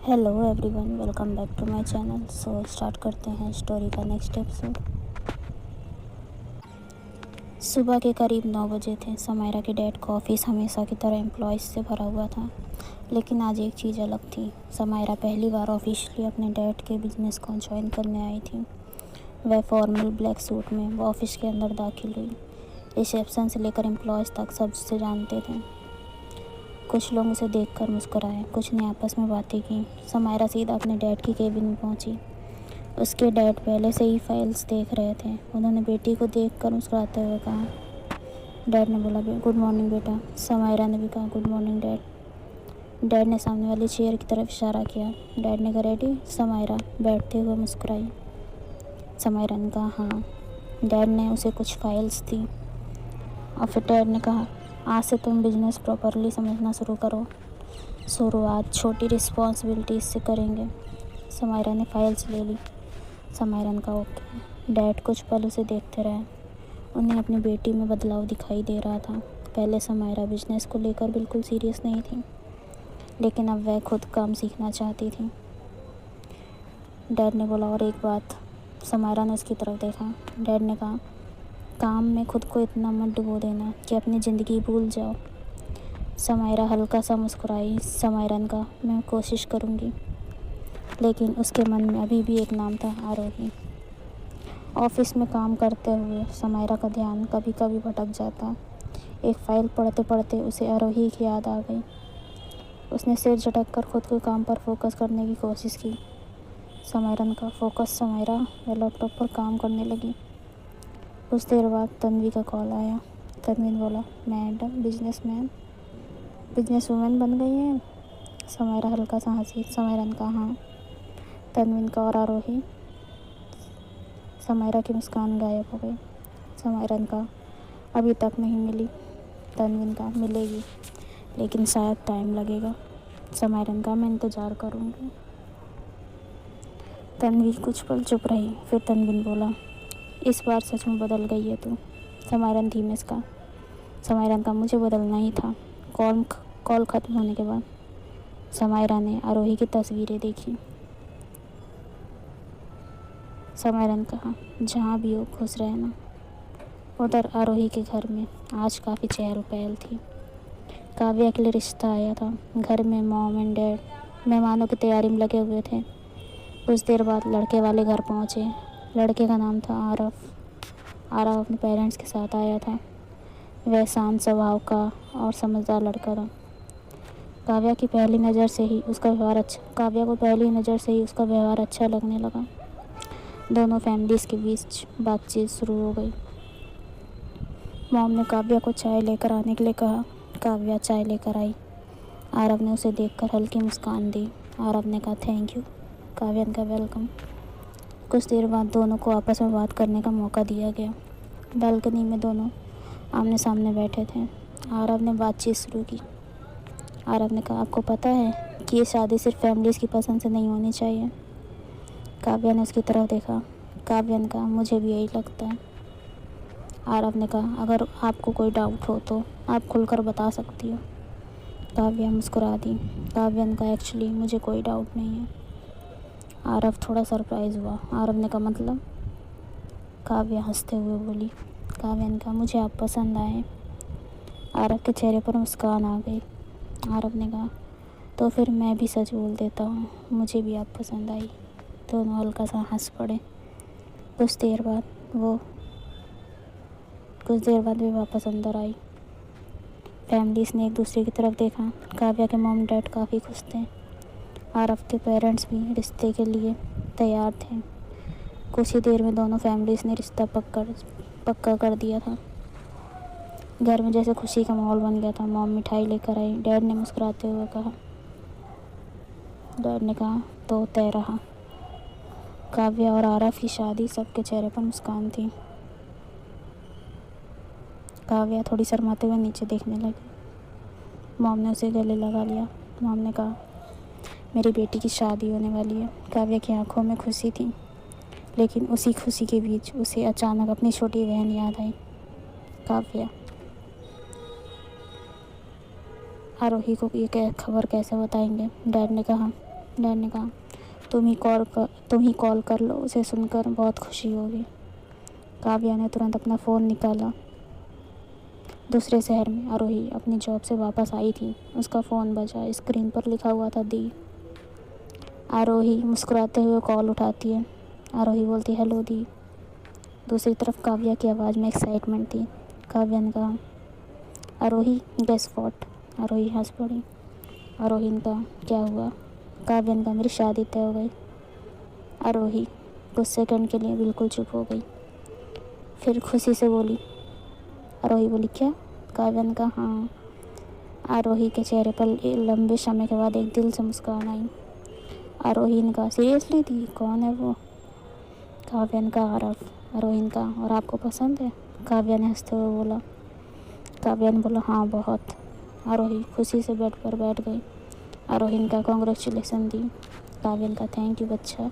Hello everyone, welcome back to my channel. So start करते हैं story का next episode. सुबह के करीब 9 बजे थे। समायरा के डैड का ऑफिस हमेशा की तरह एम्प्लॉयज़ से भरा हुआ था, लेकिन आज एक चीज़ अलग थी। समायरा पहली बार ऑफिशियली अपने डैड के बिजनेस को ज्वाइन करने आई थी। वह फॉर्मल ब्लैक सूट में वो ऑफिस के अंदर दाखिल हुई। रिसेप्शन से लेकर एम्प्लॉयज़ तक सब उसे जानते थे। कुछ लोग उसे देखकर मुस्कुराए, कुछ ने आपस में बातें की। समायरा सीधा अपने डैड की केबिन में पहुंची। उसके डैड पहले से ही फाइल्स देख रहे थे। उन्होंने बेटी को देखकर मुस्कुराते हुए कहा। डैड ने बोला, गुड मॉर्निंग बेटा। समायरा ने भी कहा, गुड मॉर्निंग डैड। डैड ने सामने वाली चेयर की तरफ इशारा किया। डैड ने कहा, रेडी। समायरा बैठते हुए मुस्कुराई। समायरा ने कहा, हाँ। डैड ने उसे कुछ फाइल्स दी और फिर डैड ने कहा, आज से तुम बिजनेस प्रॉपरली समझना शुरू करो। शुरुआत छोटी रिस्पॉन्सिबिलिटीज से करेंगे। समायरा ने फाइल्स ले ली। समायरा ने कहा, ओके। डैड कुछ पल उसे देखते रहे। उन्हें अपनी बेटी में बदलाव दिखाई दे रहा था। पहले समायरा बिजनेस को लेकर बिल्कुल सीरियस नहीं थी, लेकिन अब वह खुद काम सीखना चाहती थी। डैड ने बोला, और एक बात। समायरा ने उसकी तरफ देखा। डैड ने कहा, काम में खुद को इतना मत डुबो देना कि अपनी ज़िंदगी भूल जाओ। समायरा हल्का सा मुस्कुराई। समायरा ने कहा, मैं कोशिश करूँगी। लेकिन उसके मन में अभी भी एक नाम था, आरोही। ऑफिस में काम करते हुए समायरा का ध्यान कभी कभी भटक जाता। एक फाइल पढ़ते पढ़ते उसे आरोही की याद आ गई। उसने सिर झटक कर खुद के काम पर फोकस करने की कोशिश की। समायरा ने कहा, फोकस समायरा। वह लैपटॉप पर काम करने लगी। कुछ देर बाद तन्वी का कॉल आया। तन्वी ने बोला, मैडम बिजनेस वूमेन बन गई हैं। समायरा हल्का सा हंसी। समायरा ने कहा, हाँ। तन्वी ने कहा, और आरोही? समायरा की मुस्कान गायब हो गई। समायरा ने कहा, अभी तक नहीं मिली। तन्वी ने कहा, मिलेगी, लेकिन शायद टाइम लगेगा। समायरा ने कहा, मैं इंतज़ार करूँगी। तन्वी कुछ पल चुप रही। फिर तन्वी ने बोला, इस बार सच में बदल गई है तू। समायरा ने धीमे से कहा। समायरा ने कहा, मुझे बदलना ही था। कॉल ख़त्म होने के बाद समायरा ने आरोही की तस्वीरें देखी। समायरा ने कहा, जहाँ भी हो खुश रहना। उधर आरोही के घर में आज काफ़ी चहल पहल थी। काव्या के लिए रिश्ता आया था। घर में मॉम एंड डैड मेहमानों की तैयारी में लगे हुए थे। कुछ देर बाद लड़के वाले घर पहुँचे। लड़के का नाम था आरव। आरव अपने पेरेंट्स के साथ आया था। वह शांत स्वभाव का और समझदार लड़का था। काव्या को पहली नज़र से ही उसका व्यवहार अच्छा लगने लगा। दोनों फैमिलीज़ के बीच बातचीत शुरू हो गई। मॉम ने काव्या को चाय लेकर आने के लिए कहा। काव्या चाय लेकर आई। आरव ने उसे देखकर हल्की मुस्कान दी। आरव ने कहा, थैंक यू। काव्या ने कहा, वेलकम। कुछ देर बाद दोनों को आपस में बात करने का मौका दिया गया। बालकनी में दोनों आमने सामने बैठे थे। आरव ने बातचीत शुरू की। आरव ने कहा, आपको पता है कि ये शादी सिर्फ फैमिलीज़ की पसंद से नहीं होनी चाहिए। काव्या ने उसकी तरफ देखा। काव्या ने कहा, मुझे भी यही लगता है। आरव ने कहा, अगर आपको कोई डाउट हो तो आप खुलकर बता सकती हो। काव्या मुस्कुरा दी। काव्या ने कहा, एक्चुअली मुझे कोई डाउट नहीं है। आरव थोड़ा सरप्राइज़ हुआ। आरव ने कहा, मतलब? काव्या हंसते हुए बोली। काव्या ने कहा, मुझे आप पसंद आए। आरव के चेहरे पर मुस्कान आ गई। आरव ने कहा, तो फिर मैं भी सच बोल देता हूँ, मुझे भी आप पसंद आई। दोनों हल्का सा हंस पड़े। कुछ देर बाद वे वापस अंदर आई। फैमिलीज़ ने एक दूसरे की तरफ देखा। काव्या के मॉम डैड काफ़ी खुश थे। आरव के पेरेंट्स भी रिश्ते के लिए तैयार थे। कुछ ही देर में दोनों फैमिलीज़ ने रिश्ता पक्का कर दिया था। घर में जैसे खुशी का माहौल बन गया था। मॉम मिठाई लेकर आई। डैड ने मुस्कुराते हुए कहा, तो तय रहा। काव्या और आरव की शादी, सबके चेहरे पर मुस्कान थी। काव्या थोड़ी शर्माते हुए नीचे देखने लगी। मॉम ने उसे गले लगा लिया। मॉम ने कहा, मेरी बेटी की शादी होने वाली है। काव्या की आंखों में खुशी थी, लेकिन उसी खुशी के बीच उसे अचानक अपनी छोटी बहन याद आई, काव्या। आरोही को ये खबर कैसे बताएंगे? डैड ने कहा, डैड ने कहा, तुम ही कॉल कर लो, उसे सुनकर बहुत खुशी होगी। काव्या ने तुरंत अपना फ़ोन निकाला। दूसरे शहर में आरोही अपनी जॉब से वापस आई थी। उसका फ़ोन बजा, स्क्रीन पर लिखा हुआ था दी। आरोही मुस्कुराते हुए कॉल उठाती है। आरोही बोलती, हेलो दी। दूसरी तरफ काव्या की आवाज़ में एक्साइटमेंट थी। काव्या ने कहा, आरोही गेस व्हाट। आरोही हंस पड़ी। आरोही ने कहा, क्या हुआ। काव्या ने कहा, मेरी शादी तय हो गई। आरोही कुछ सेकंड के लिए बिल्कुल चुप हो गई, फिर खुशी से बोली। आरोही बोली, क्या। काव्या ने कहा, हाँ। आरोही के चेहरे पर लंबे समय के बाद एक दिल से मुस्कान आई। आरोही ने कहा, सीरियसली दी, कौन है वो। काव्या ने कहा, आरव। आरोही ने कहा, और आपको पसंद है। काव्या ने हंसते हुए बोला। काव्या ने बोला, हाँ बहुत। आरोही खुशी से बेड पर बैठ गई। आरोही ने कहा, कॉन्ग्रेचुलेसन दी। काव्या ने कहा, थैंक यू बच्चा।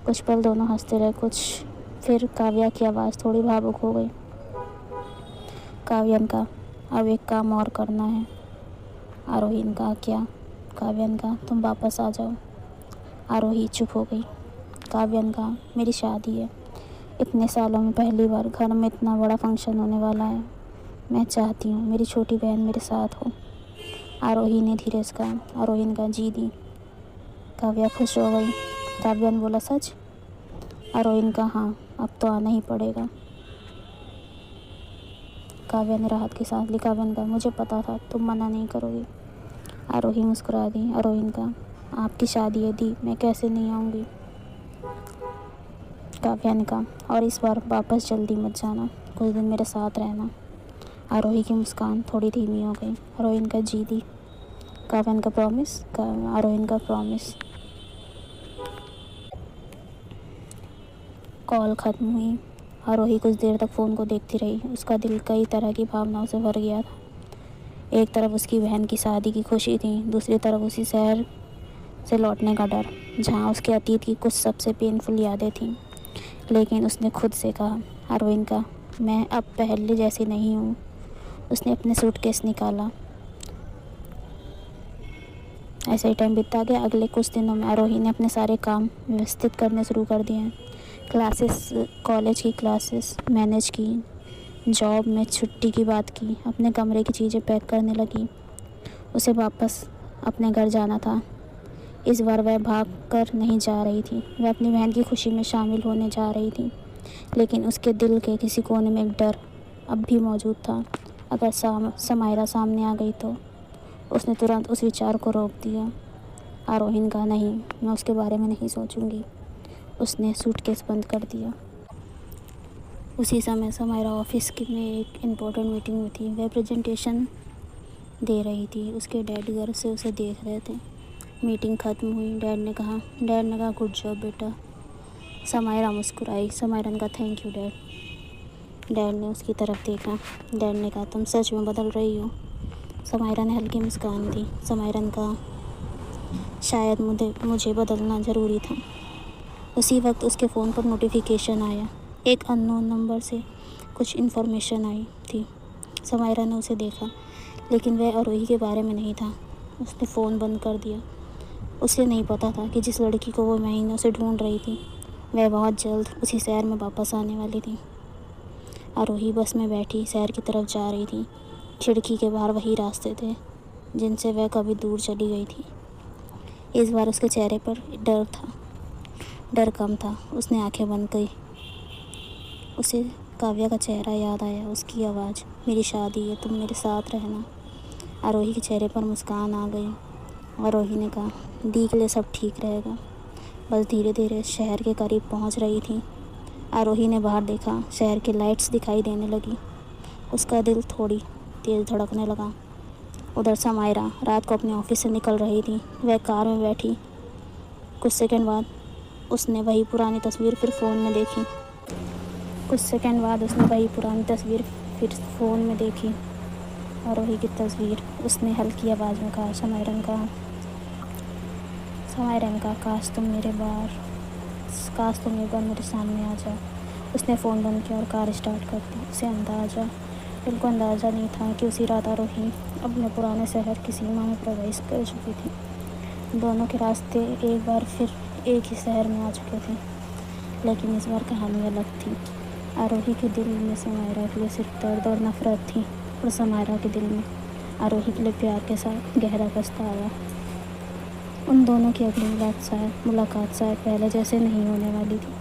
कुछ पल दोनों हंसते रहे। फिर काव्या की आवाज़ थोड़ी भावुक हो गई। काव्या ने कहा, अब एक काम और करना है। आरोही ने कहा, क्या। काव्या ने कहा, तुम वापस आ जाओ। आरोही चुप हो गई। काव्या ने कहा, मेरी शादी है। इतने सालों में पहली बार घर में इतना बड़ा फंक्शन होने वाला है। मैं चाहती हूँ मेरी छोटी बहन मेरे साथ हो। आरोही ने धीरे से कहा। आरोही ने कहा, जी दी। काव्या खुश हो गई। काव्या ने बोला, सच। आरोही ने कहा, हाँ अब तो आना ही पड़ेगा। काव्या ने राहत की सांस ली। काव्या ने कहा, मुझे पता था तुम मना नहीं करोगी। आरोही मुस्कुरा दी। आरोही ने कहा, आपकी शादी है दी, मैं कैसे नहीं आऊँगी। काव्या ने कहा, और इस बार वापस जल्दी मत जाना, कुछ दिन मेरे साथ रहना। आरोही की मुस्कान थोड़ी धीमी हो गई। आरोही ने कहा, जी दी। काव्या ने कहा, प्रॉमिस। आरोही ने कहा, प्रॉमिस। कॉल ख़त्म हुई। आरोही कुछ देर तक फ़ोन को देखती रही। उसका दिल कई तरह की भावनाओं से भर गया था। एक तरफ उसकी बहन की शादी की खुशी थी, दूसरी तरफ उसी शहर से लौटने का डर, जहाँ उसके अतीत की कुछ सबसे पेनफुल यादें थीं। लेकिन उसने खुद से कहा, आरोही ने कहा, मैं अब पहले जैसी नहीं हूँ। उसने अपने सूटकेस निकाला। ऐसे ही टाइम बीतता गया। अगले कुछ दिनों में आरोही ने अपने सारे काम व्यवस्थित करने शुरू कर दिए हैं। क्लासेस, कॉलेज की क्लासेस मैनेज की, जॉब में छुट्टी की बात की, अपने कमरे की चीज़ें पैक करने लगी। उसे वापस अपने घर जाना था। इस बार वह भाग कर नहीं जा रही थी, वह अपनी बहन की खुशी में शामिल होने जा रही थी। लेकिन उसके दिल के किसी कोने में एक डर अब भी मौजूद था। अगर समायरा सामने आ गई तो। उसने तुरंत उस विचार को रोक दिया। आरोही ने कहा, नहीं, मैं उसके बारे में नहीं सोचूंगी। उसने सूटकेस बंद कर दिया। उसी समय समायरा ऑफिस में एक इम्पोर्टेंट मीटिंग में थी। वह प्रेजेंटेशन दे रही थी। उसके डैड घर से उसे देख रहे थे। मीटिंग ख़त्म हुई। डैड ने कहा, गुड जॉब बेटा। समायरा मुस्कुराई। समायरा ने कहा, थैंक यू डैड। डैड ने उसकी तरफ देखा। डैड ने कहा, तुम सच में बदल रही हो। समायरा ने हल्की मुस्कान दी। समायरा ने कहा, शायद मुझे बदलना ज़रूरी था। उसी वक्त उसके फ़ोन पर नोटिफिकेशन आया। एक अननोन नंबर से कुछ इन्फॉर्मेशन आई थी। समायरा ने उसे देखा, लेकिन वह आरोही के बारे में नहीं था। उसने फ़ोन बंद कर दिया। उसे नहीं पता था कि जिस लड़की को वो महीनों से ढूंढ रही थी, वह बहुत जल्द उसी शहर में वापस आने वाली थी। आरोही बस में बैठी शहर की तरफ जा रही थी। खिड़की के बाहर वही रास्ते थे जिनसे वह कभी दूर चली गई थी। इस बार उसके चेहरे पर डर था। डर कम था। उसने आंखें बंद की। उसे काव्या का चेहरा याद आया, उसकी आवाज़, मेरी शादी है, तुम मेरे साथ रहना। आरोही के चेहरे पर मुस्कान आ गई। आरोही ने कहा, दी के लिए सब ठीक रहेगा। बस धीरे धीरे शहर के करीब पहुंच रही थी। आरोही ने बाहर देखा। शहर की लाइट्स दिखाई देने लगी। उसका दिल थोड़ी तेज़ धड़कने लगा। उधर समायरा रात को अपने ऑफिस से निकल रही थी। वह कार में बैठी। कुछ सेकंड बाद उसने वही पुरानी तस्वीर फिर फ़ोन में देखी। आरोही की तस्वीर। उसने हल्की आवाज़ में कहा, समायरा ने कहा, काश तुम एक बार मेरे सामने आ जाओ। उसने फ़ोन बंद किया और कार स्टार्ट कर दी। उसे बिल्कुल अंदाज़ा नहीं था कि उसी रात आरोही अपने पुराने शहर की सीमा में प्रवेश कर चुकी थी। दोनों के रास्ते एक बार फिर एक ही शहर में आ चुके थे, लेकिन इस बार कहानी अलग थी। आरोही के दिल में समायरा के लिए सिर्फ दर्द और नफरत थी, और समायरा के दिल में आरोही के लिए प्यार के साथ गहरा पछतावा। उन दोनों की अगली मुलाकात शायद पहले जैसे नहीं होने वाली थी।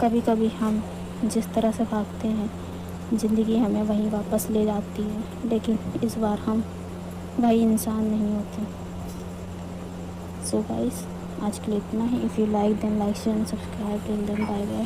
कभी कभी हम जिस तरह से भागते हैं, ज़िंदगी हमें वहीं वापस ले जाती है, लेकिन इस बार हम वही इंसान नहीं होते। सो गाइस, आज के लिए इतना ही। If you like then like share and subscribe. Till then bye bye.